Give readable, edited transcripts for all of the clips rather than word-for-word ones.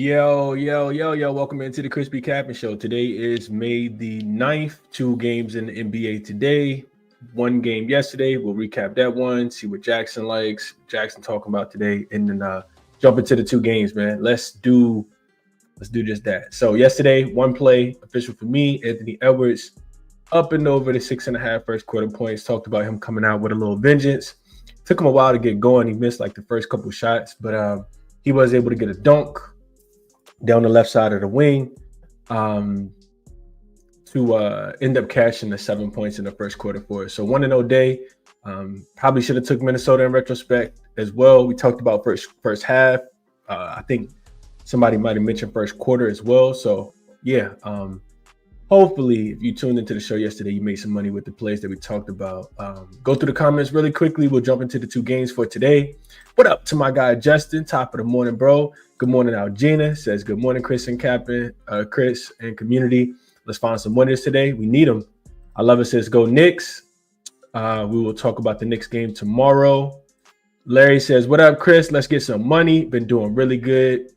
Yo. Welcome into the ChrisBeCappinn Show. Today is May the 9th. 2 games in the NBA today. 1 game yesterday. We'll recap that one, see what jaXon likes. jaXon talking about today, and then jump into the 2 games, man. Let's do just that. So yesterday, 1 play, official for me, Anthony Edwards, up and over the 6.5 first quarter points. Talked about him coming out with a little vengeance. Took him a while to get going. He missed like the first couple shots, but he was able to get a dunk down the left side of the wing to end up cashing the 7 points in the first quarter for us. So 1-0 day. Probably should have took Minnesota in retrospect as well. We talked about first half. I think somebody might have mentioned first quarter as well. So yeah, hopefully if you tuned into the show yesterday, you made some money with the plays that we talked about. Go through the comments really quickly. We'll jump into the 2 games for today. What up to my guy Justin? Top of the morning, bro. Good morning, Algina. Says good morning, Chris and Cappin, Chris and community. Let's find some winners today. We need them. I love it. Says go Knicks. We will talk about the Knicks game tomorrow. Larry says, what up, Chris? Let's get some money. Been doing really good.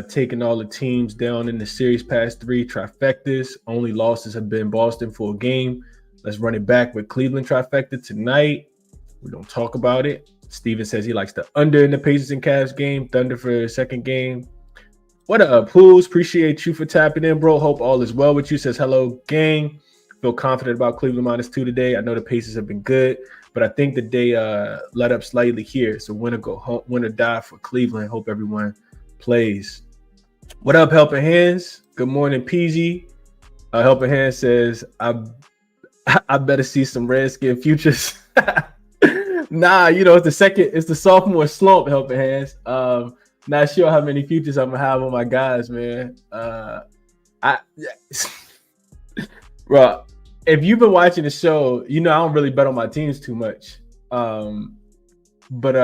Taking all the teams down in the series past 3 trifectas. Only losses have been Boston for a game. Let's run it back with Cleveland trifecta tonight. We don't talk about it. Steven says he likes the under in the Pacers and Cavs game. Thunder for a second game. What up, Pools? Appreciate you for tapping in, bro. Hope all is well with you. Says hello, gang. Feel confident about Cleveland -2 today. I know the Pacers have been good, but I think that they let up slightly here. So win or go home, win or die for Cleveland. Hope everyone plays. What up, Helping Hands? Good morning, PG. Helping Hands says I better see some Redskin futures. Nah, it's the sophomore slump, Helping Hands. Not sure how many futures I'm gonna have on my guys, man. Bro, if you've been watching the show, I don't really bet on my teams too much. But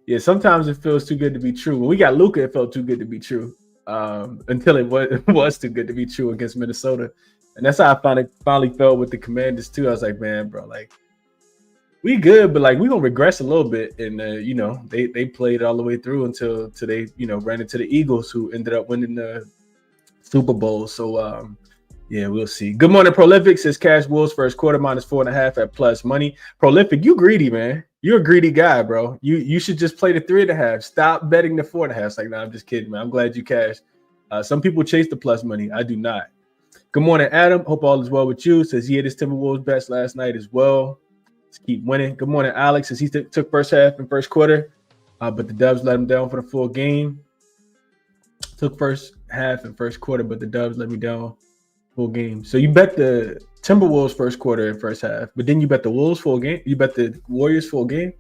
yeah, sometimes it feels too good to be true. When we got Luka, it felt too good to be true. Until it was too good to be true against Minnesota. And that's how I finally felt with the Commanders too. I was like, man, bro, like we good, but like we gonna regress a little bit. And they played all the way through until they ran into the Eagles, who ended up winning the Super Bowl. So yeah, we'll see. Good morning, Prolific. Says Cash Wolves first quarter -4.5 at plus money. Prolific, you greedy, man. You're a greedy guy, bro. You should just play the 3.5. Stop betting the 4.5. It's like, nah, I'm just kidding, man. I'm glad you cashed. Some people chase the plus money. I do not. Good morning, Adam. Hope all is well with you. Says he had his Timberwolves bets last night as well. Let's keep winning. Good morning, Alex. Says he took first half and first quarter, but the Dubs let him down for the full game. Took first half and first quarter, but the Dubs let me down full game. So you bet the Timberwolves first quarter and first half, but then you bet the Wolves full game. You bet the Warriors full game.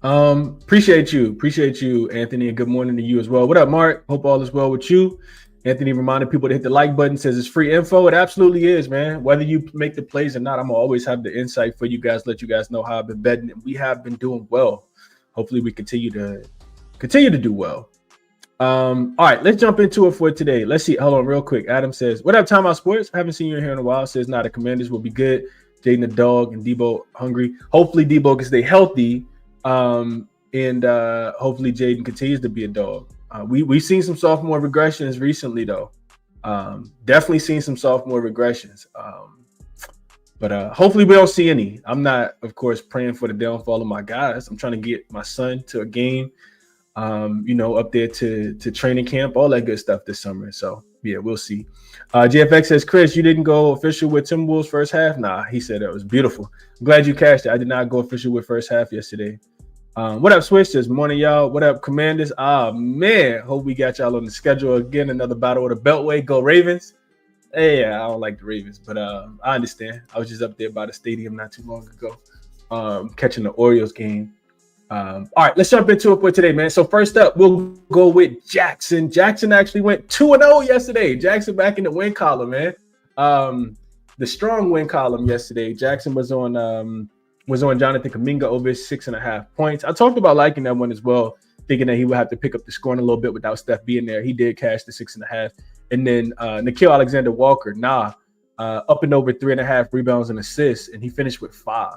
Appreciate you, Anthony, and good morning to you as well. What up, Mark? Hope all is well with you. Anthony reminded people to hit the like button. Says it's free info. It absolutely is, man. Whether you make the plays or not, I'm gonna always have the insight for you guys. Let you guys know how I've been betting, and we have been doing well. Hopefully, we continue to do well. All right, let's jump into it for today. Let's see. Hold on real quick. Adam says, what up, Timeout Sports? Haven't seen you in here in a while. Says, the Commanders will be good. Jaden the dog and Debo hungry. Hopefully Debo can stay healthy. And hopefully Jaden continues to be a dog. We've seen some sophomore regressions recently, though. Definitely seen some sophomore regressions. But hopefully we don't see any. I'm not, of course, praying for the downfall of my guys. I'm trying to get my son to a game. Up there to training camp, all that good stuff this summer. So yeah, we'll see. JFX says, Chris, you didn't go official with Timberwolves first half? Nah, he said it was beautiful. I'm glad you cashed it. I did not go official with first half yesterday. What up, Switch? Says morning, y'all. What up, Commanders? Man, hope we got y'all on the schedule again. Another battle of the Beltway. Go Ravens. Hey, I don't like the Ravens, but I understand. I was just up there by the stadium not too long ago, catching the Orioles game. All right, let's jump into it for today, man. So first up, we'll go with jaXon. jaXon actually went 2-0 yesterday. jaXon back in the win column, man. The strong win column yesterday. jaXon was on Jonathan Kuminga over 6.5 points. I talked about liking that one as well, thinking that he would have to pick up the scoring a little bit without Steph being there. He did cash the 6.5. And then Nickeil Alexander-Walker, up and over 3.5 rebounds and assists, and he finished with 5.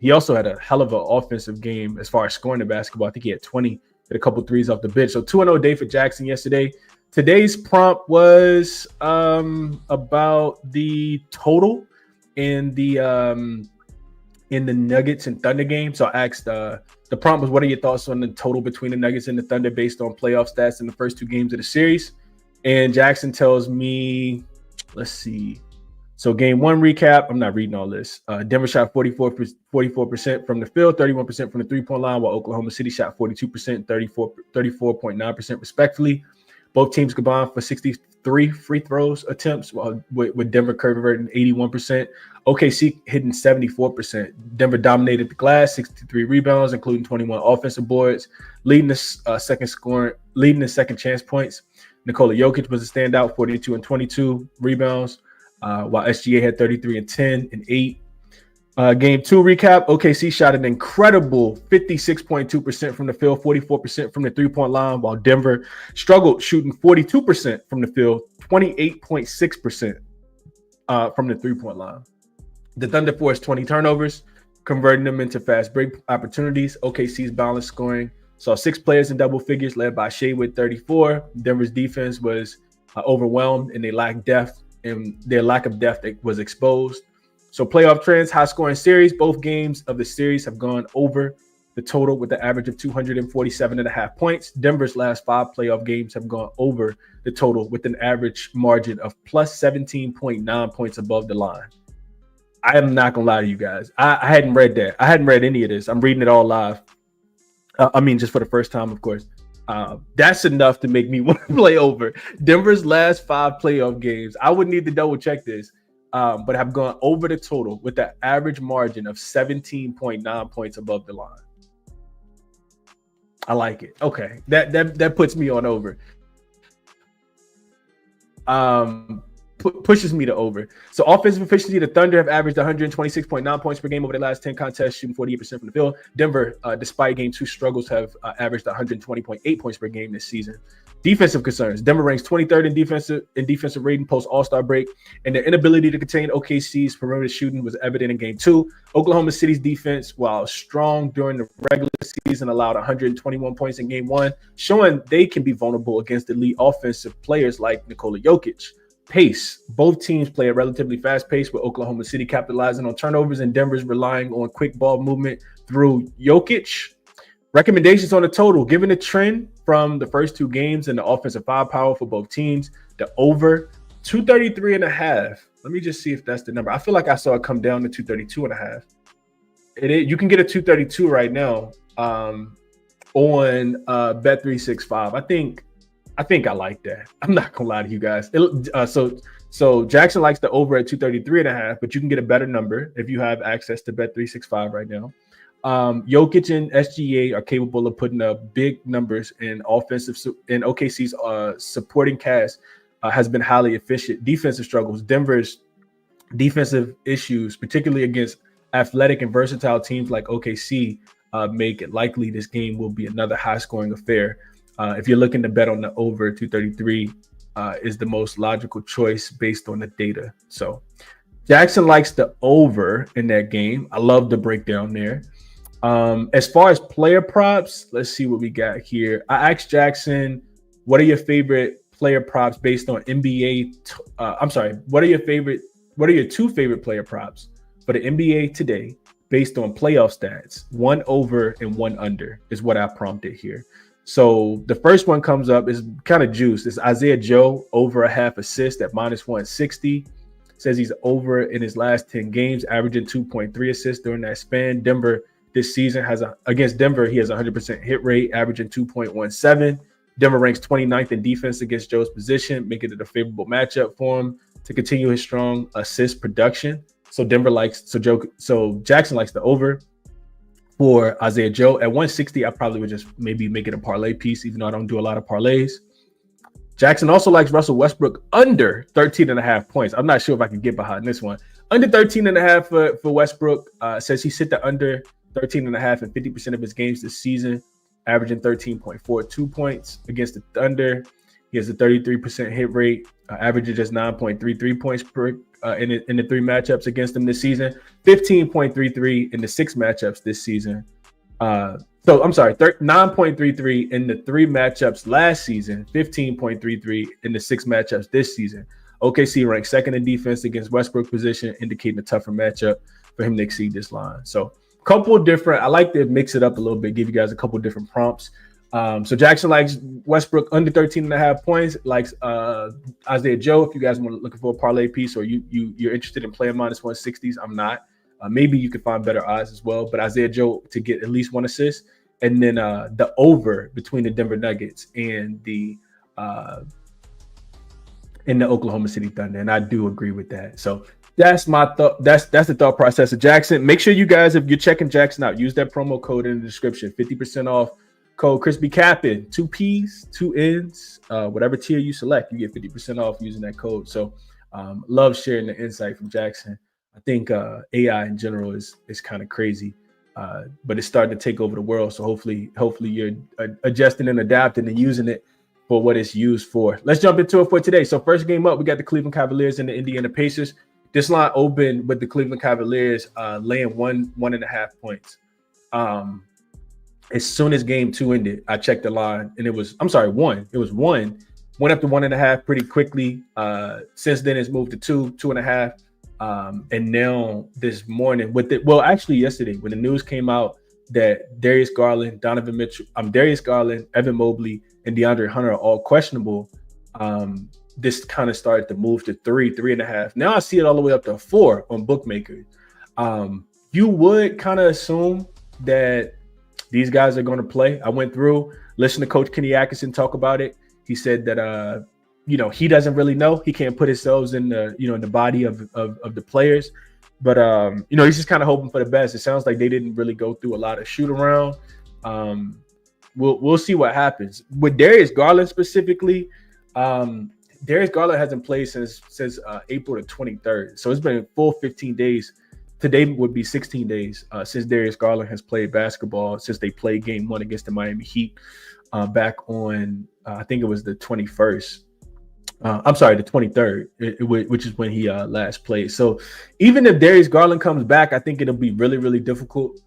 He also had a hell of an offensive game as far as scoring the basketball. I think he had 20 hit a couple threes off the bench. So 2-0 day for Jaxon yesterday. Today's prompt was about the total in the Nuggets and Thunder game. So I asked the prompt was, what are your thoughts on the total between the Nuggets and the Thunder based on playoff stats in the first two games of the series? And Jaxon tells me, let's see. So game one recap, I'm not reading all this. Denver shot 44% from the field, 31% from the three-point line, while Oklahoma City shot 42%, 34.9% respectively. Both teams combined for 63 free throws attempts, while with Denver converting 81%. OKC hitting 74%. Denver dominated the glass, 63 rebounds, including 21 offensive boards, leading the second chance points. Nikola Jokic was a standout, 42 and 22 rebounds, while SGA had 33 and 10 and 8. Game two recap, OKC shot an incredible 56.2% from the field, 44% from the three-point line, while Denver struggled shooting 42% from the field, 28.6% from the three-point line. The Thunder forced 20 turnovers, converting them into fast break opportunities. OKC's balanced scoring saw 6 players in double figures, led by Shea with 34. Denver's defense was overwhelmed, and they lacked depth, and their lack of depth was exposed. So playoff trends, high-scoring series. Both games of the series have gone over the total with the average of 247.5 points. Denver's last 5 playoff games have gone over the total with an average margin of plus 17.9 points above the line. I am not going to lie to you guys. I hadn't read that. I hadn't read any of this. I'm reading it all live. Just for the first time, of course. That's enough to make me want to play over. Denver's last 5 playoff games, I would need to double check this, but have gone over the total with the average margin of 17.9 points above the line. I like it. Okay, that puts me on over. Pushes me to over. So offensive efficiency, the Thunder have averaged 126.9 points per game over the last 10 contests, shooting 48% from the field. Denver, despite game 2 struggles, have averaged 120.8 points per game this season. Defensive concerns. Denver ranks 23rd in defensive rating post All-Star break, and their inability to contain OKC's perimeter shooting was evident in game 2. Oklahoma City's defense, while strong during the regular season, allowed 121 points in game 1, showing they can be vulnerable against elite offensive players like Nikola Jokic. Pace. Both teams play a relatively fast pace, with Oklahoma City capitalizing on turnovers and Denver's relying on quick ball movement through Jokic. Recommendations on the total. Given the trend from the first 2 games and the offensive firepower for both teams, the over 233.5. Let me just see if that's the number. I feel like I saw it come down to 232.5. It is. You can get a 232 right now on Bet365. I think I like that. I'm not gonna lie to you guys. So Jaxon likes the over at 233.5, but you can get a better number if you have access to Bet365 right now. Jokic and SGA are capable of putting up big numbers in offensive, and OKC's supporting cast has been highly efficient. Defensive struggles. Denver's defensive issues, particularly against athletic and versatile teams like OKC, make it likely this game will be another high-scoring affair. If you're looking to bet on the over, 233 is the most logical choice based on the data. So Jaxon likes the over in that game. I love the breakdown there. As far as player props, let's see what we got here. I asked Jaxon, what are your favorite player props based on NBA? What are your 2 favorite player props for the NBA today based on playoff stats? 1 over and 1 under is what I prompted here. So the first one comes up is kind of juice. It's Isaiah Joe over a half assist at minus 160. Says he's over in his last 10 games, averaging 2.3 assists during that span. Denver this season against Denver, he has a 100% hit rate, averaging 2.17. Denver ranks 29th in defense against Joe's position, making it a favorable matchup for him to continue his strong assist production. So Jaxon likes the over for Isaiah Joe. At 160, I probably would just maybe make it a parlay piece, even though I don't do a lot of parlays. Jaxon also likes Russell Westbrook under 13.5 points. I'm not sure if I can get behind this one. Under 13.5 for Westbrook. Says he's hit the under 13.5 in 50% of his games this season, averaging 13.42 points against the Thunder. He has a 33% hit rate, averaging just 9.33 points per in the 3 matchups against them this season, 15.33 in the 6 matchups this season. So I'm sorry, 9.33 in the 3 matchups last season, 15.33 in the 6 matchups this season. OKC ranked second in defense against Westbrook position, indicating a tougher matchup for him to exceed this line. So a couple of different, I like to mix it up a little bit, give you guys a couple of different prompts. So jaXon likes Westbrook under 13.5 points, likes Isaiah Joe. If you guys want to looking for a parlay piece, or you're interested in playing minus 160s, I'm not. Maybe you can find better odds as well, but Isaiah Joe to get at least 1 assist, and then the over between the Denver Nuggets and the Oklahoma City Thunder, and I do agree with that. So that's my thought. That's the thought process of jaXon. Make sure you guys, if you're checking jaXon out, use that promo code in the description. 50% off. Code ChrisBeCappinn, 2 P's, 2 N's, whatever tier you select, you get 50% off using that code. So love sharing the insight from jaXon. I think AI in general is kind of crazy, but it's starting to take over the world. So hopefully you're adjusting and adapting and using it for what it's used for. Let's jump into it for today. So first game up, we got the Cleveland Cavaliers and the Indiana Pacers. This line opened with the Cleveland Cavaliers laying 1.5 points. As soon as game 2 ended, I checked the line, and it was 1. It was 1. Went up to 1.5 pretty quickly. Since then, it's moved to 2.5. And now this morning, actually yesterday, when the news came out that Darius Garland, Evan Mobley, and DeAndre Hunter are all questionable, this kind of started to move to 3.5. Now I see it all the way up to 4 on bookmakers. You would kind of assume that these guys are going to play. I went through, listened to Coach Kenny Atkinson talk about it. He said that he doesn't really know. He can't put himself in the body of the players, but he's just kind of hoping for the best. It sounds like they didn't really go through a lot of shoot around. We'll see what happens with Darius Garland specifically. Darius Garland hasn't played since April the 23rd, so it's been a full 15 days. Today would be 16 days since Darius Garland has played basketball, since they played game 1 against the Miami Heat back on, I think it was the 21st. I'm sorry, the 23rd, which is when he last played. So even if Darius Garland comes back, I think it'll be really, really difficult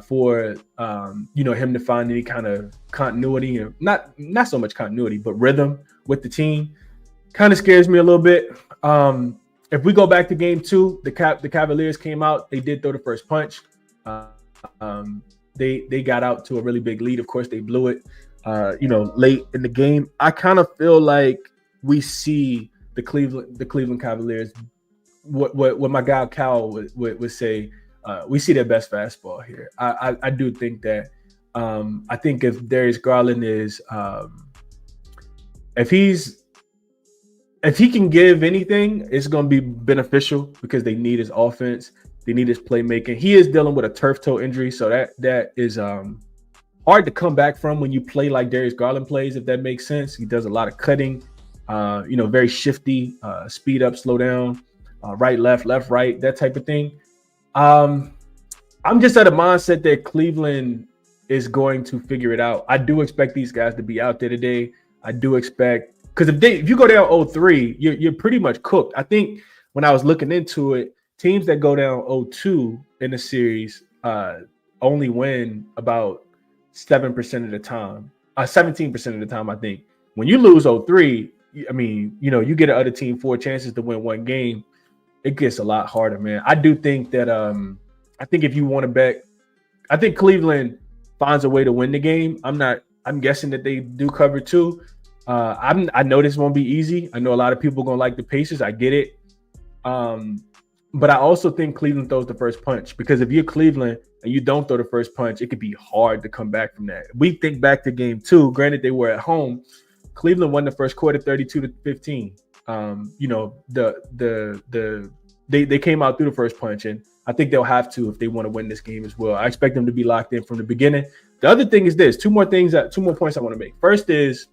for him to find any kind of continuity, and not so much continuity, but rhythm with the team. Kind of scares me a little bit. If we go back to game 2, the Cavaliers came out. They did throw the first punch. They got out to a really big lead. Of course, they blew it, late in the game. I kind of feel like we see the Cleveland Cavaliers. What my guy Cal would say, we see their best fastball here. I do think that. I think if Darius Garland is, if he can give anything, it's going to be beneficial because they need his offense. They need his playmaking. He is dealing with a turf toe injury, so that is hard to come back from when you play like Darius Garland plays, if that makes sense. He does a lot of cutting, very shifty, speed up, slow down, right, left, right, that type of thing. I'm just at a mindset that Cleveland is going to figure it out. I do expect these guys to be out there today. I do expect, because if you go down 0-3, you're pretty much cooked. I think when I was looking into it, teams that go down 0-2 in the series only win about 7% of the time, 17% of the time. I think when you lose 0-3, you get the other team 4 chances to win 1 game. It gets a lot harder, man. I do think that I think if you want to bet, I think Cleveland finds a way to win the game. I'm guessing that they do cover 2. I know this won't be easy. I know a lot of people are gonna like the Pacers. I get it. But I also think Cleveland throws the first punch, because if you're Cleveland and you don't throw the first punch, it could be hard to come back from that. We think back to game 2. Granted, they were at home. Cleveland won the first quarter 32-15. They came out through the first punch, and I think they'll have to if they want to win this game as well. I expect them to be locked in from the beginning. The other thing is this: two more points I want to make. First is,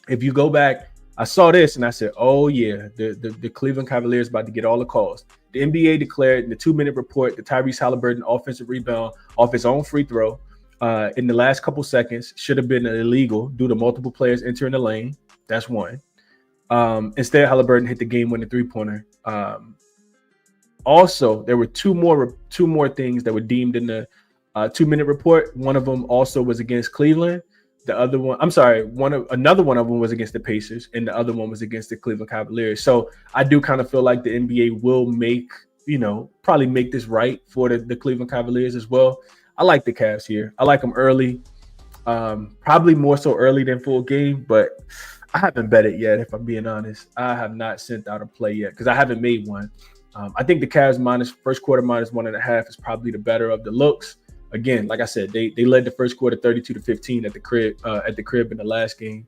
if you go back, I saw this and I said, oh yeah, the Cleveland Cavaliers about to get all the calls. The NBA declared in the 2-minute report that Tyrese Halliburton offensive rebound off his own free throw in the last couple seconds should have been illegal due to multiple players entering the lane. That's one. Instead, Halliburton hit the game-winning three-pointer. Also, there were two more things that were deemed in the 2-minute report. One of them also was against Cleveland. The other one, I'm sorry, another one of them was against the Pacers, and the other one was against the Cleveland Cavaliers. So I do kind of feel like the NBA will probably make this right for the Cleveland Cavaliers as well. I like the Cavs here. I like them early, probably more so early than full game, but I haven't bet it yet, if I'm being honest. I have not sent out a play yet because I haven't made one. I think the Cavs first quarter minus 1.5 is probably the better of the looks. Again, like I said, they led the first quarter 32-15 at the crib in the last game.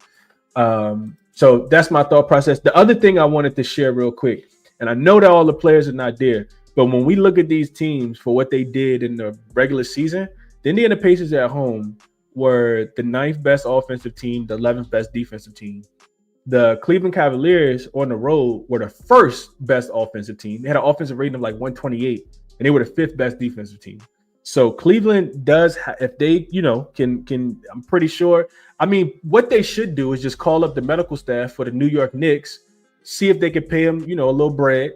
So that's my thought process. The other thing I wanted to share real quick, and I know that all the players are not there, but when we look at these teams for what they did in the regular season, the Indiana Pacers at home were the 9th best offensive team, the 11th best defensive team. The Cleveland Cavaliers on the road were the 1st best offensive team. They had an offensive rating of like 128, and they were the 5th best defensive team. So Cleveland does, if they, can, I'm pretty sure. I mean, what they should do is just call up the medical staff for the New York Knicks, see if they could pay him, a little bread,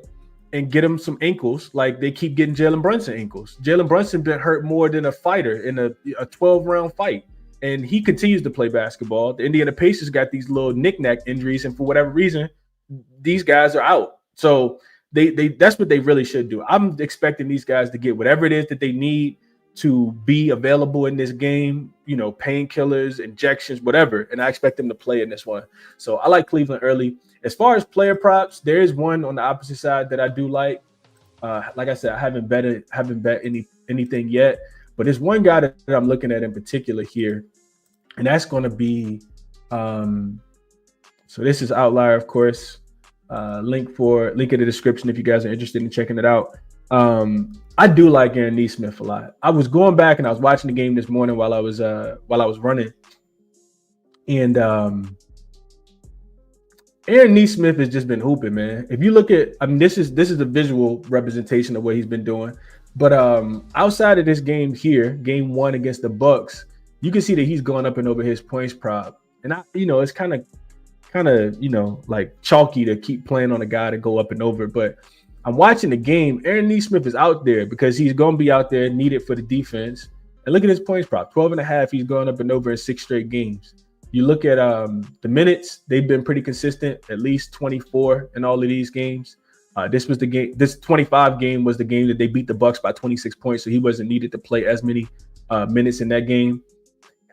and get him some ankles. Like they keep getting Jalen Brunson ankles. Jalen Brunson been hurt more than a fighter in a 12-round fight, and he continues to play basketball. The Indiana Pacers got these little knick-knack injuries, and for whatever reason, these guys are out. So that's what they really should do. I'm expecting these guys to get whatever it is that they need to be available in this game, painkillers, injections, whatever. And I expect them to play in this one. So I like Cleveland early. As far as player props, there is one on the opposite side that I do like. Like I said, I haven't bet anything yet, but there's one guy that I'm looking at in particular here, and that's going to be. So this is Outlier, of course. Link in the description if you guys are interested in checking it out. I do like Aaron Nesmith a lot. I was going back and I was watching the game this morning while I was running, and Aaron Nesmith has just been hooping, man. If you look at, this is a visual representation of what he's been doing, but outside of this game here, game 1 against the Bucks, you can see that he's going up and over his points prop, and it's kind of like chalky to keep playing on a guy to go up and over. But I'm watching the game. Aaron Nesmith is out there because he's going to be out there needed for the defense. And look at his points prop, 12.5. He's going up and over in 6 straight games. You look at the minutes, they've been pretty consistent, at least 24 in all of these games. This was the game. This 25 game was the game that they beat the Bucks by 26 points. So he wasn't needed to play as many minutes in that game.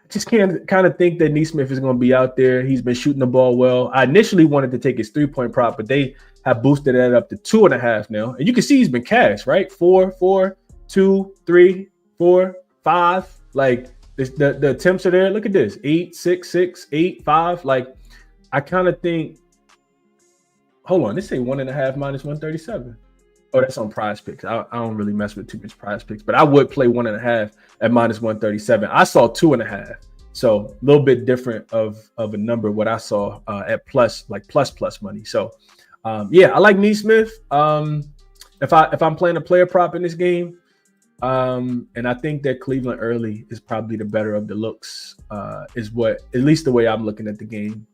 Just can't kind of think that Nesmith is going to be out there. He's been shooting the ball well. I initially wanted to take his 3-point prop, but they have boosted that up to 2.5 now. And you can see he's been cashed, right? 4, 4, 2, 3, 4, 5. Like the attempts are there. Look at this: 8, 6, 6, 8, 5. Like I kind of think. Hold on, this say 1.5 minus 137. Oh, that's on Prize Picks. I don't really mess with too much Prize Picks, but I would play 1.5 at minus 137. I saw 2.5, so a little bit different of a number what I saw at plus money. So yeah, I like Nesmith. If I'm playing a player prop in this game, and I think that Cleveland early is probably the better of the looks. Is what, at least the way I'm looking at the game.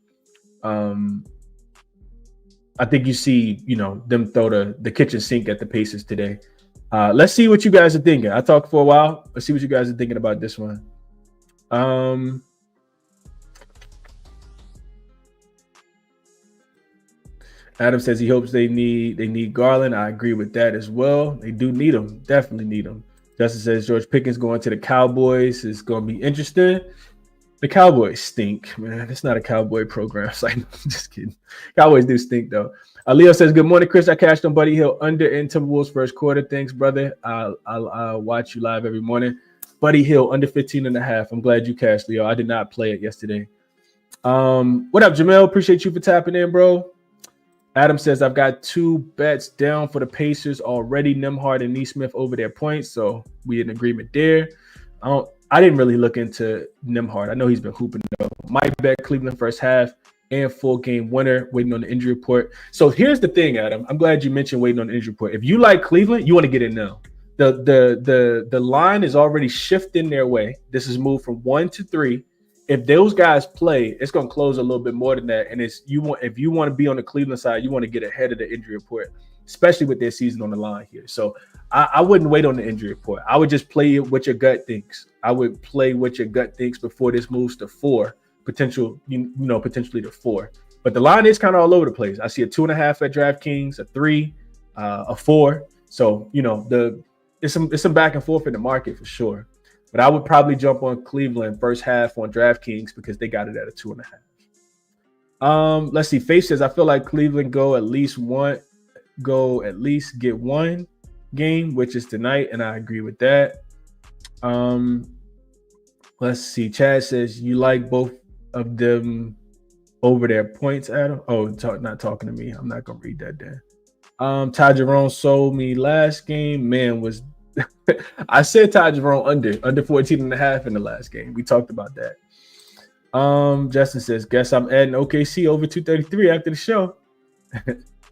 I think you see, them throw the kitchen sink at the Pacers today. Let's see what you guys are thinking. I talked for a while. Let's see what you guys are thinking about this one. Adam says he hopes they need Garland. I agree with that as well. They do need him. Definitely need him. Justin says George Pickens going to the Cowboys is going to be interesting. The Cowboys stink, man. It's not a Cowboy program. So I'm just kidding. Cowboys do stink, though. Leo says, good morning, Chris. I cashed on Buddy Hield under in Timberwolves first quarter. Thanks, brother. I'll watch you live every morning. Buddy Hield under 15.5. I'm glad you cashed, Leo. I did not play it yesterday. What up, Jamel? Appreciate you for tapping in, bro. Adam says, I've got 2 bets down for the Pacers already. Nembhard and Nesmith over their points. So we in agreement there. I didn't really look into Nembhard. I know he's been hooping though. Might bet Cleveland first half and full game winner, waiting on the injury report. So here's the thing, Adam. I'm glad you mentioned waiting on the injury report. If you like Cleveland, you want to get in now. The line is already shifting their way. This is moved from 1 to 3. If those guys play, it's going to close a little bit more than that. And if you want to be on the Cleveland side, you want to get ahead of the injury report. especially with their season on the line here. So I wouldn't wait on the injury report. I would just play it what your gut thinks. I would play what your gut thinks before this moves to 4, potentially to 4. But the line is kind of all over the place. I see a 2.5 at DraftKings, a 3, a 4. So, it's some back and forth in the market for sure. But I would probably jump on Cleveland first half on DraftKings because they got it at a 2.5. Let's see. Faith says, I feel like Cleveland at least get one game, which is tonight, and I agree with that. Let's see. Chad says, you like both of them over their points, Adam? Oh, not talking to me. I'm not gonna read that then. Ty Jerome sold me last game. Man, was I said Ty Jerome under 14.5 in the last game. We talked about that. Justin says, guess I'm adding OKC over 233 after the show.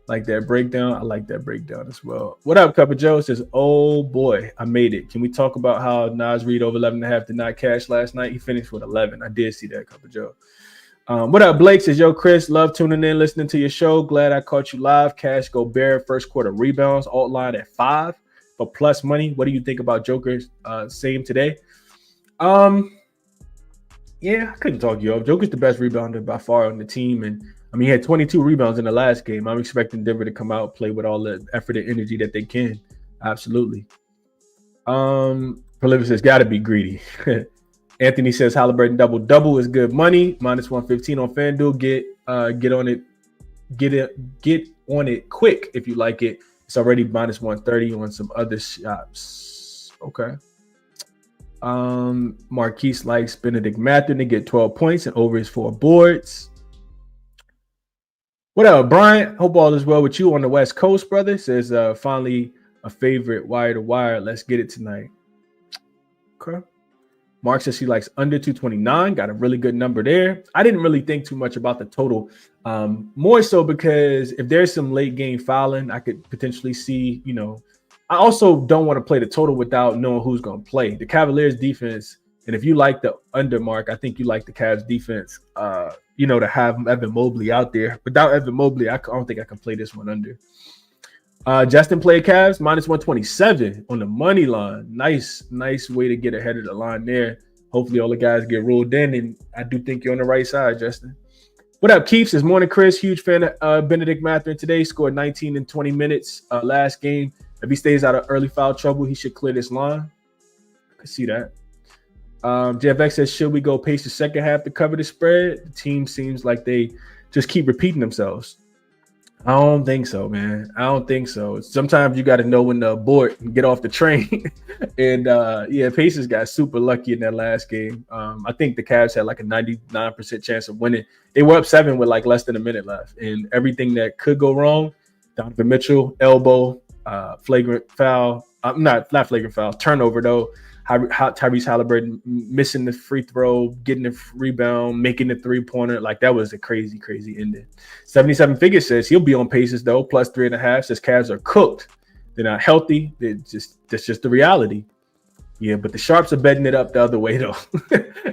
Like that breakdown. I like that breakdown as well. What up, Cup of Joe? Says, oh boy, I made it. Can we talk about how Nas Reed over 11.5 did not cash last night? He finished with 11. I did see that, Cup of Joe. What up, Blake? Says, yo, Chris, love tuning in, listening to your show. Glad I caught you live. Cash Gobert, first quarter rebounds, alt line at 5 for plus money. What do you think about Joker's same today? Yeah, I couldn't talk you off. Joker's the best rebounder by far on the team. And he had 22 rebounds in the last game. I'm expecting Denver to come out, play with all the effort and energy that they can. Absolutely. Prolific says, gotta be greedy. Anthony says, Halliburton double is good money. Minus 115 on FanDuel. Get on it quick if you like it. It's already minus 130 on some other shops. Okay. Marquise likes Benedict Mathurin to get 12 points and over his 4 boards. What up, Brian? Hope all is well with you on the West Coast, brother. Says, finally a favorite wire to wire. Let's get it tonight. Okay. Mark says he likes under 229. Got a really good number there. I didn't really think too much about the total. More so because if there's some late game fouling, I could potentially see, I also don't want to play the total without knowing who's going to play. The Cavaliers defense, and if you like the under, Mark, I think you like the Cavs defense, to have Evan Mobley out there. Without Evan Mobley, I don't think I can play this one under. Justin played Cavs, minus 127 on the money line. Nice way to get ahead of the line there. Hopefully all the guys get ruled in, and I do think you're on the right side, Justin. What up, Keith? Says, morning, Chris. Huge fan of Benedict Mathurin today. Scored 19 in 20 minutes last game. If he stays out of early foul trouble, he should clear this line. I can see that. JFX says, should we go pace the second half to cover the spread? The team seems like they just keep repeating themselves. I don't think so, man. I don't think so. Sometimes you got to know when to abort and get off the train. And Pacers got super lucky in that last game. I think the Cavs had like a 99% chance of winning. They were up 7 with like less than a minute left. And everything that could go wrong, Donovan Mitchell, elbow, flagrant foul. Not flagrant foul, turnover though. Tyrese Halliburton missing the free throw, getting the rebound, making the 3-pointer. Like, that was a crazy, crazy ending. 77 Figures says he'll be on Pacers, though, plus 3.5. Says Cavs are cooked. They're not healthy. That's just the reality. Yeah, but the Sharps are betting it up the other way, though.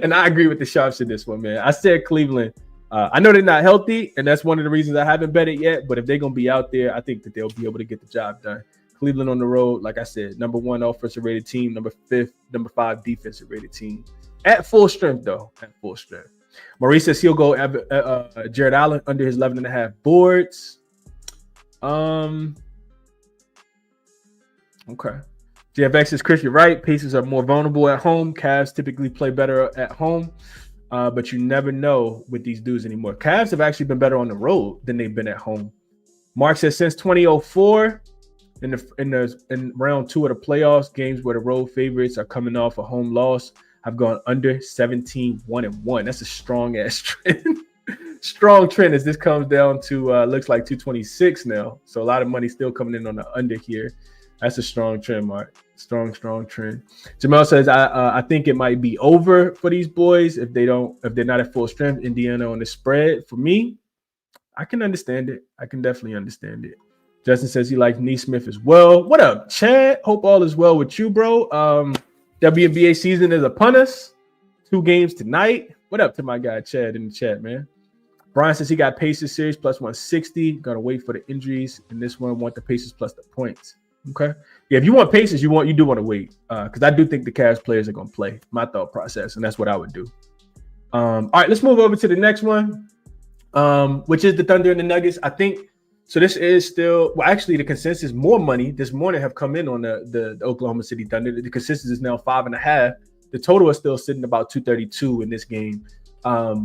And I agree with the Sharps in this one, man. I said Cleveland. I know they're not healthy, and that's one of the reasons I haven't bet it yet. But if they're going to be out there, I think that they'll be able to get the job done. Cleveland on the road, like I said, number 1 offensive rated team, number 5 defensive rated team. At full strength, though. At full strength. Maurice says he'll go Jared Allen under his 11.5 boards. Okay. JFX says, Chris, you're right. Pacers are more vulnerable at home. Cavs typically play better at home. But you never know with these dudes anymore. Cavs have actually been better on the road than they've been at home. Mark says since 2004, in round 2 of the playoffs, games where the road favorites are coming off a home loss, I've gone under 17, 1-1. That's a strong ass trend. Strong trend as this comes down to looks like 226 now. So a lot of money still coming in on the under here. That's a strong trend, Mark. Strong trend. Jamal says I think it might be over for these boys if they're not at full strength. Indiana on the spread. For me, I can understand it. I can definitely understand it. Justin says he likes Neesmith as well. What up, Chad? Hope all is well with you, bro. WNBA season is upon us. 2 games tonight. What up to my guy Chad in the chat, man? Brian says he got Pacers series plus 160. Gotta wait for the injuries. And this one want the Pacers plus the points. Okay. Yeah, if you want Pacers, you do want to wait. Because I do think the Cavs players are gonna play. My thought process, and that's what I would do. All right, let's move over to the next one, which is the Thunder and the Nuggets. I think so. This is still actually the consensus. More money this morning have come in on the Oklahoma City Thunder. The consensus is now 5.5. The total is still sitting about 232 in this game.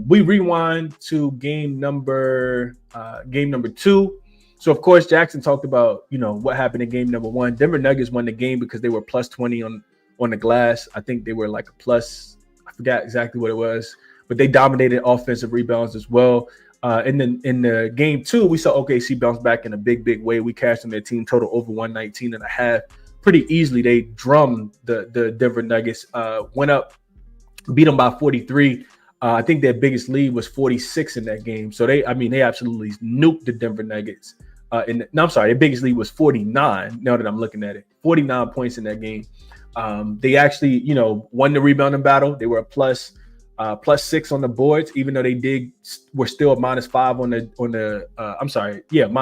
We rewind to game number 2. So of course Jackson talked about what happened in game number 1. Denver Nuggets won the game because they were plus 20 on the glass. I think they were like a plus. I forgot exactly what it was, but they dominated offensive rebounds as well. And then in the game 2, we saw OKC bounce back in a big way. We cashed on their team total over 119.5 pretty easily. They drummed the Denver Nuggets, went up, beat them by 43. I think their biggest lead was 46 in that game. So they absolutely nuked the Denver Nuggets. Their biggest lead was 49. Now that I'm looking at it, 49 points in that game. They actually, won the rebounding battle. They were a plus 6 on the boards, even though were still a -5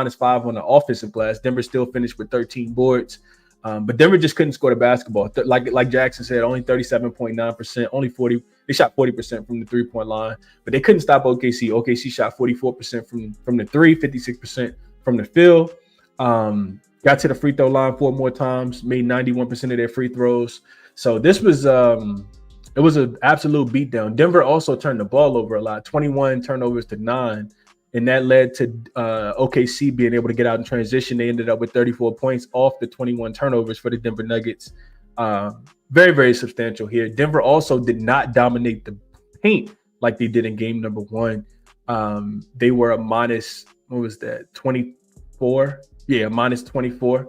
-5 on the offensive glass. Denver still finished with 13 boards. But Denver just couldn't score the basketball. Like Jackson said, only 37.9%, they shot 40% from the 3-point line, but they couldn't stop OKC. OKC shot 44% from the 3, 56% from the field. Got to the free throw line 4 more times, made 91% of their free throws. So this was it was an absolute beatdown. Denver also turned the ball over a lot, 21 turnovers to 9. And that led to OKC being able to get out in transition. They ended up with 34 points off the 21 turnovers for the Denver Nuggets. Very, very substantial here. Denver also did not dominate the paint like they did in game number 1. They were a minus, 24? Yeah, minus 24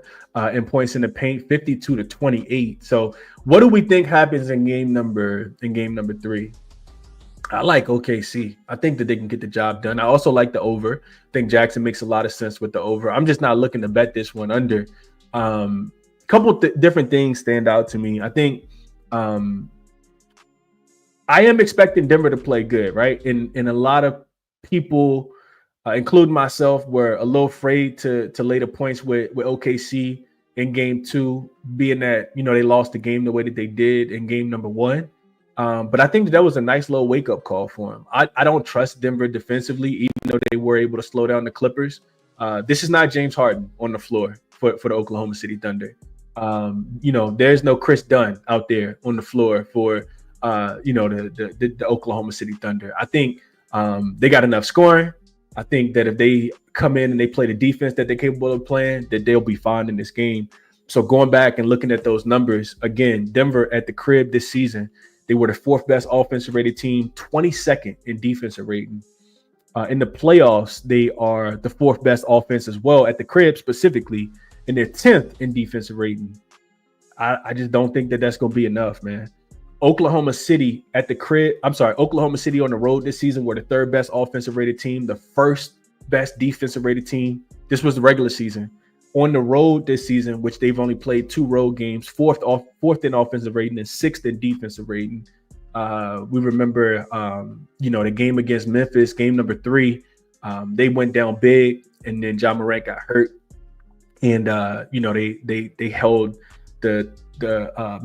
in points in the paint, 52-28. So what do we think happens in game number 3? I like OKC. I think that they can get the job done. I also like the over. I think Jackson makes a lot of sense with the over. I'm just not looking to bet this one under. Couple different things stand out to me. I think I am expecting Denver to play good, right? And a lot of people, including myself, were a little afraid to lay the points with OKC in game 2, being that they lost the game the way that they did in game number 1. But I think that was a nice little wake-up call for him. I don't trust Denver defensively, even though they were able to slow down the Clippers. This is not James Harden on the floor for the Oklahoma City Thunder. There's no Chris Dunn out there on the floor for the Oklahoma City Thunder. I think they got enough scoring. I think that if they come in and they play the defense that they're capable of playing, that they'll be fine in this game. So going back and looking at those numbers, again, Denver at the crib this season, they were the 4th best offensive rated team, 22nd in defensive rating. In the playoffs, they are the 4th best offense as well at the crib specifically, and they're 10th in defensive rating. I just don't think that that's going to be enough, man. Oklahoma City on the road this season were the 3rd best offensive rated team, the 1st best defensive rated team. This was the regular season. On the road this season, which they've only played 2 road games, 4th in offensive rating and 6th in defensive rating. We remember, the game against Memphis, game number 3. They went down big, and then Ja Morant got hurt, and they held the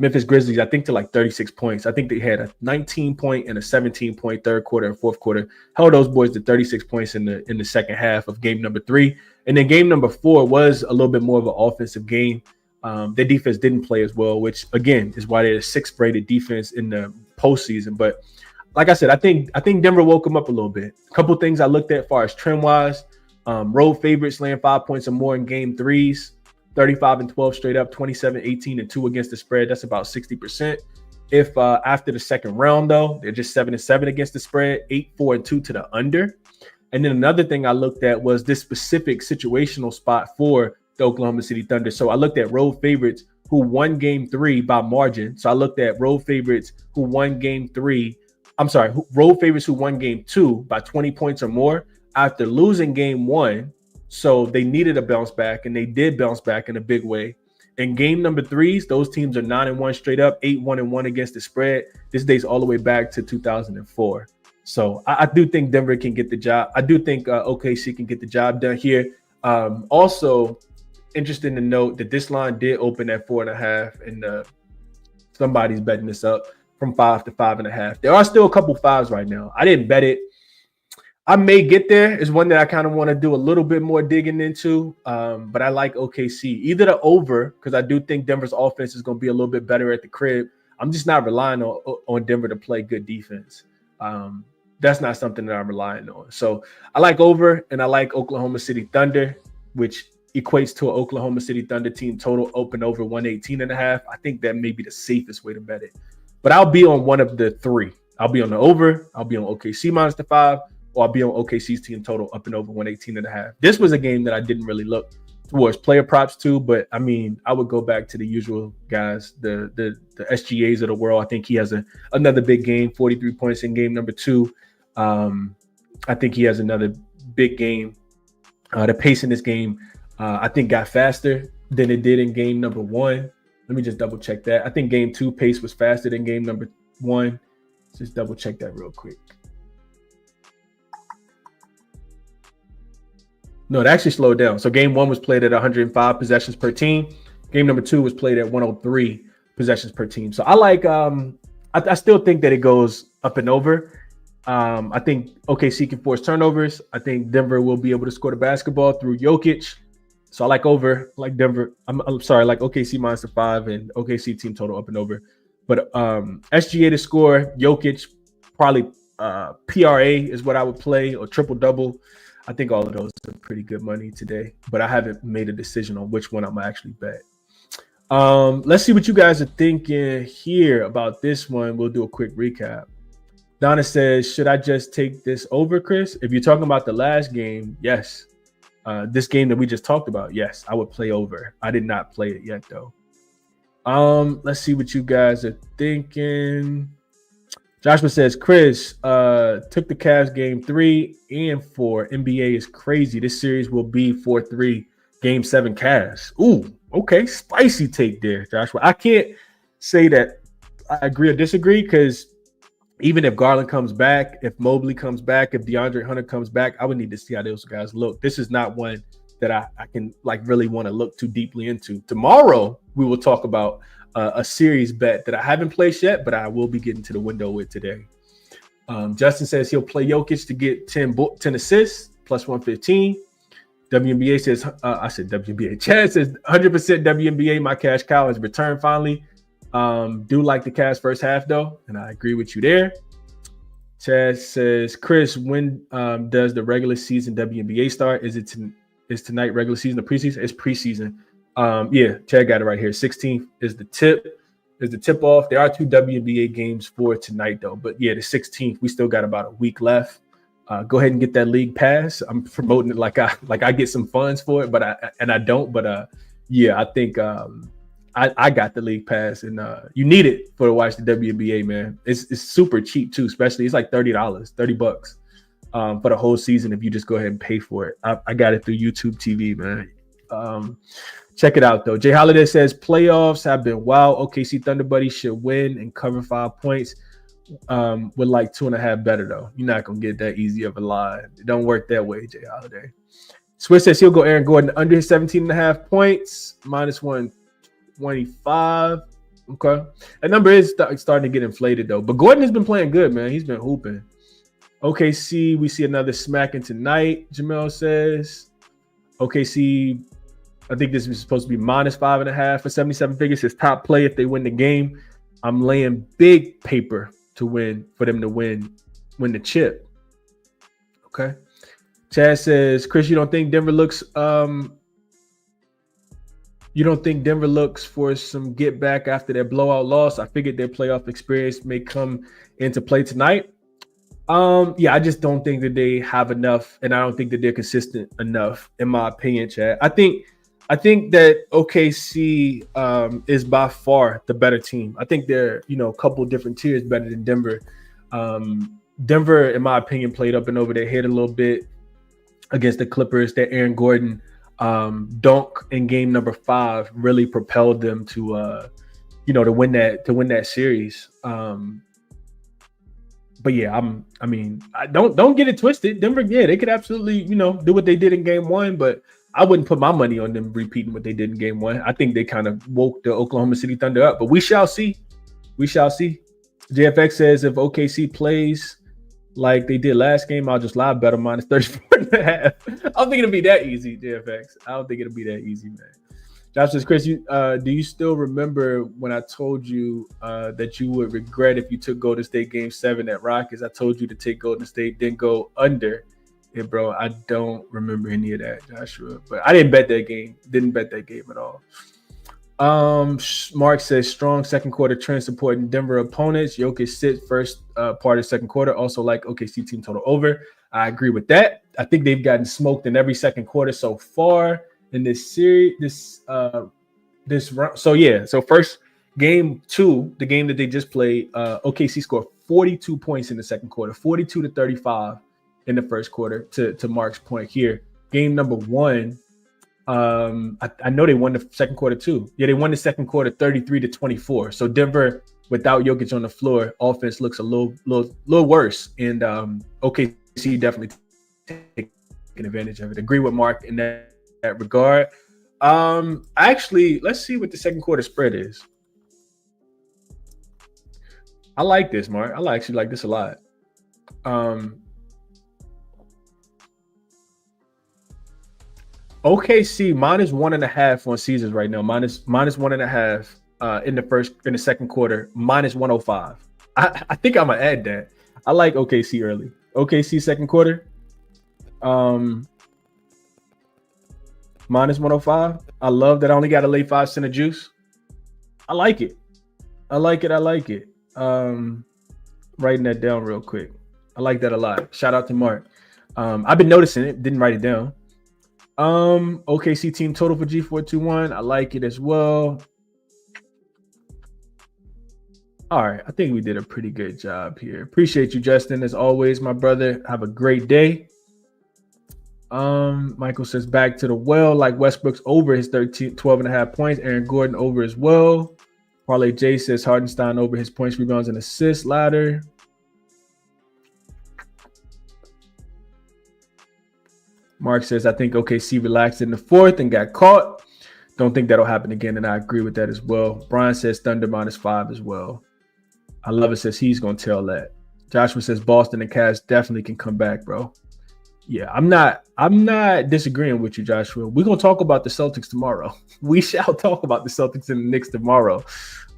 Memphis Grizzlies, I think, to like 36 points. I think they had a 19-point and a 17-point third quarter and fourth quarter. Held those boys to 36 points in the second half of game number 3. And then game number 4 was a little bit more of an offensive game. Their defense didn't play as well, which again is why they're the 6th rated defense in the postseason. But like I said, I think Denver woke them up a little bit. A couple things I looked at as far as trend wise. Road favorites laying 5 points or more in game 3s. 35-12 straight up, 27-18-2 against the spread. That's about 60%. If after the second round, though, they're just 7-7 against the spread, 8-4-2 to the under. And then another thing I looked at was this specific situational spot for the Oklahoma City Thunder. So I looked at road favorites who won game 3 by margin. So I looked at road favorites who won game 3. Road favorites who won game 2 by 20 points or more after losing game 1. So they needed a bounce back, and they did bounce back in a big way. In game number 3s, those teams are 9-1 straight up, 8-1-1 against the spread. This dates all the way back to 2004. So I do think Denver can get the job. I do think OKC can get the job done here. Also, interesting to note that this line did open at 4.5, and somebody's betting this up from 5 to 5.5. There are still a couple fives right now. I didn't bet it. I may get there. It's one that I kind of want to do a little bit more digging into, but I like OKC. Either the over, because I do think Denver's offense is going to be a little bit better at the crib. I'm just not relying on Denver to play good defense. That's not something that I'm relying on. So I like over, and I like Oklahoma City Thunder, which equates to an Oklahoma City Thunder team total open over 118.5. I think that may be the safest way to bet it. But I'll be on one of the three. I'll be on the over. I'll be on OKC minus the 5. Or I'll be on OKC's team total up and over 118.5. This was a game that I didn't really look towards player props to, but I mean, I would go back to the usual guys, the SGAs of the world. I think he has another big game, 43 points in game number 2. I think he has another big game. The pace in this game, I think, got faster than it did in game number 1. Let me just double check that. I think game 2 pace was faster than game number 1. Just double check that real quick. No, it actually slowed down. So game 1 was played at 105 possessions per team. Game number 2 was played at 103 possessions per team. So I like, I still think that it goes up and over. I think OKC can force turnovers. I think Denver will be able to score the basketball through Jokic. So I like over, like Denver. I'm sorry, like OKC minus the 5 and OKC team total up and over. But SGA to score, Jokic, probably PRA is what I would play, or triple double. I think all of those are pretty good money today, but I haven't made a decision on which one I'm actually bet. Let's see what you guys are thinking here about this one. We'll do a quick recap. Donna says, should I just take this over, Chris? If you're talking about the last game, yes. This game that we just talked about, yes, I would play over. I did not play it yet, though. Let's see what you guys are thinking. Joshua says, Chris, took the Cavs game 3 and 4. NBA is crazy. This series will be 4-3, game 7 Cavs. Ooh, okay. Spicy take there, Joshua. I can't say that I agree or disagree, because even if Garland comes back, if Mobley comes back, if DeAndre Hunter comes back, I would need to see how those guys look. This is not one that I can like really want to look too deeply into. Tomorrow, we will talk about a series bet that I haven't placed yet, but I will be getting to the window with today. Justin says he'll play Jokic to get 10 assists, plus 115. WNBA says, I said WNBA. Chad says 100% WNBA. My cash cow has returned finally. Do like the Cavs first half, though, and I agree with you there. Chad says, Chris, when does the regular season WNBA start? Is tonight regular season or preseason? It's preseason. Yeah, Chad got it right here. 16th is the tip off. There are 2 WNBA games for tonight, though. But yeah, the 16th, we still got about a week left. Go ahead and get that league pass. I'm promoting it like I get some funds for it, but I don't. But yeah, I think I got the league pass, and you need it to watch the WNBA, man. It's super cheap too, especially it's like $30 for the whole season if you just go ahead and pay for it. I got it through YouTube TV, man. Check it out, though. Jay Holiday says playoffs have been wild. OKC Thunder Buddies should win and cover 5 points. With like 2.5 better, though. You're not going to get that easy of a line. It don't work that way, Jay Holiday. Swiss says he'll go Aaron Gordon under his 17.5 points, minus 125. Okay. That number is starting to get inflated, though. But Gordon has been playing good, man. He's been hooping. OKC, we see another smacking tonight, Jamel says. OKC, I think this is supposed to be minus 5.5 for 77 figures. His top play if they win the game. I'm laying big paper to win for them to win the chip. Okay. Chad says, Chris, you don't think Denver looks for some get back after their blowout loss? I figured their playoff experience may come into play tonight. Yeah, I just don't think that they have enough, and I don't think that they're consistent enough, in my opinion, Chad. I think that OKC is by far the better team. I think they're, a couple different tiers better than Denver. Denver, in my opinion, played up and over their head a little bit against the Clippers. That Aaron Gordon dunk in game number 5 really propelled them to win that series. But But yeah, don't get it twisted. Denver, yeah, they could absolutely, do what they did in game one, but I wouldn't put my money on them repeating what they did in game one. I think they kind of woke the Oklahoma City Thunder up, but we shall see. We shall see. JFX says if OKC plays like they did last game, I'll just live bet them minus 34.5. I don't think it'll be that easy, JFX. I don't think it'll be that easy, man. Josh says, Chris, do you still remember when I told you that you would regret if you took Golden State Game 7 at Rockets? I told you to take Golden State, then go under. Yeah, bro, I don't remember any of that, Joshua. But I didn't bet that game. Didn't bet that game at all. Mark says, strong second quarter trend supporting Denver opponents. Jokic sit first part of second quarter. Also like OKC team total over. I agree with that. I think they've gotten smoked in every second quarter so far in this series, this round. So first game 2, the game that they just played, OKC scored 42 points in the second quarter, 42-35 in the first quarter. To Mark's point here, game number 1, I know they won the second quarter too. Yeah, they won the second quarter 33-24. So Denver, without Jokic on the floor, offense looks a little worse, and OKC definitely taking advantage of it. Agree with Mark in that regard. Actually, let's see what the second quarter spread is. I like this, Mark. I actually like this a lot. OKC minus 1.5 on Caesars right now. Minus 1.5 in the second quarter. Minus 105. I think I'm gonna add that. I like OKC early. OKC second quarter. Minus 105. I love that I only got to lay 5 cents of juice. I like it. Writing that down real quick. I like that a lot. Shout out to Mark. I've been noticing it. Didn't write it down. OKC team total for G421. I like it as well. All right. I think we did a pretty good job here. Appreciate you, Justin, as always, my brother. Have a great day. Michael says back to the well, like Westbrook's over his 12.5 points. Aaron Gordon over as well. Parlay J says Hardenstein over his points, rebounds, and assists ladder. Mark says, I think OKC relaxed in the fourth and got caught. Don't think that'll happen again, and I agree with that as well. Brian says Thunder -5 as well. I love it, says he's going to tell that. Joshua says Boston and Cavs definitely can come back, bro. Yeah, I'm not disagreeing with you, Joshua. We're going to talk about the Celtics tomorrow. We shall talk about the Celtics and the Knicks tomorrow.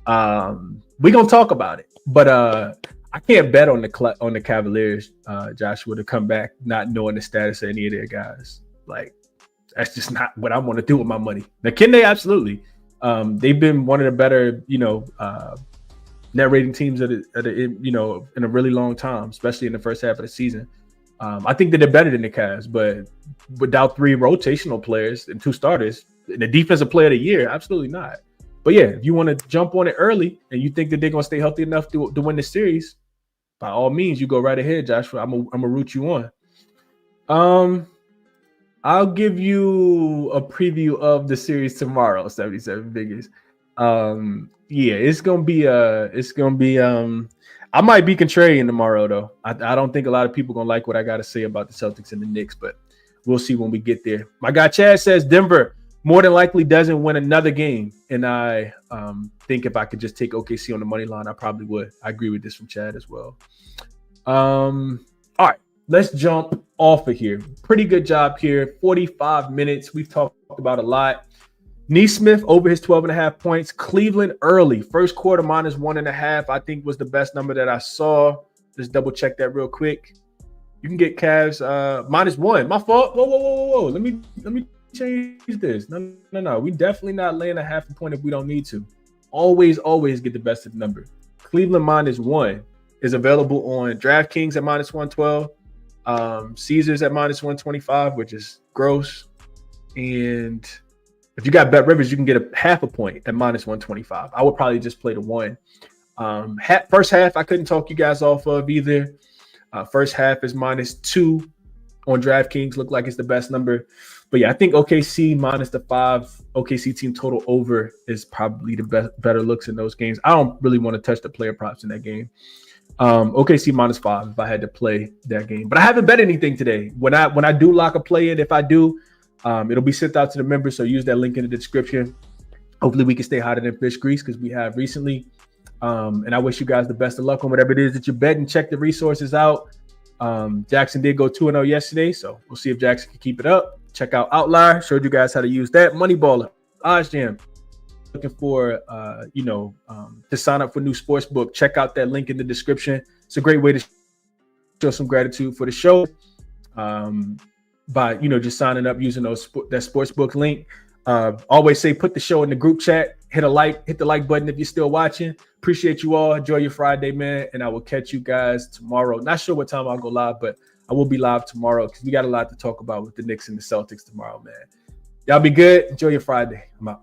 We're going to talk about it. But I can't bet on the Cavaliers, Joshua, to come back not knowing the status of any of their guys. Like, that's just not what I want to do with my money. Now, can they? Absolutely. They've been one of the better, net rating teams in a really long time, especially in the first half of the season. I think that they're better than the Cavs, but without 3 rotational players and 2 starters, the defensive player of the year, absolutely not. But yeah, if you want to jump on it early and you think that they're going to stay healthy enough to win the series, by all means, you go right ahead, Joshua. I'm gonna root you on. I'll give you a preview of the series tomorrow, 77 Biggest. Yeah, it's gonna be I might be contrarian tomorrow, though. I don't think a lot of people going to like what I got to say about the Celtics and the Knicks, but we'll see when we get there. My guy Chad says Denver more than likely doesn't win another game, and I think if I could just take OKC on the money line, I probably would. I agree with this from Chad as well. All right, let's jump off of here. Pretty good job here. 45 minutes. We've talked about a lot. Neesmith over his 12.5 points. Cleveland early. First quarter -1.5, I think was the best number that I saw. Just double check that real quick. You can get Cavs -1. My fault. Whoa. Let me change this. No. We definitely not laying a half a point if we don't need to. Always get the best of the number. Cleveland -1 is available on DraftKings at -112. Caesars at -125, which is gross. And if you got Bet Rivers, you can get a half a point at -125. I would probably just play the 1. First half, I couldn't talk you guys off of either. First half is -2 on DraftKings. Look like it's the best number. But yeah, I think OKC -5, OKC team total over is probably the better looks in those games. I don't really want to touch the player props in that game. OKC -5 if I had to play that game. But I haven't bet anything today. When I do lock a play in, if I do, it'll be sent out to the members. So use that link in the description. Hopefully we can stay hotter than fish grease because we have recently. And I wish you guys the best of luck on whatever it is that you're betting. Check the resources out. jaXon did go 2-0 yesterday, so we'll see if jaXon can keep it up. Check out Outlier. Showed you guys how to use that. Moneyballer, OddsJam. Looking for to sign up for new sportsbook. Check out that link in the description. It's a great way to show some gratitude for the show by just signing up using that sportsbook link. Always say put the show in the group chat. Hit the like button if you're still watching. Appreciate you all. Enjoy your Friday, man. And I will catch you guys tomorrow. Not sure what time I'll go live, but I will be live tomorrow because we got a lot to talk about with the Knicks and the Celtics tomorrow, man. Y'all be good. Enjoy your Friday. I'm out.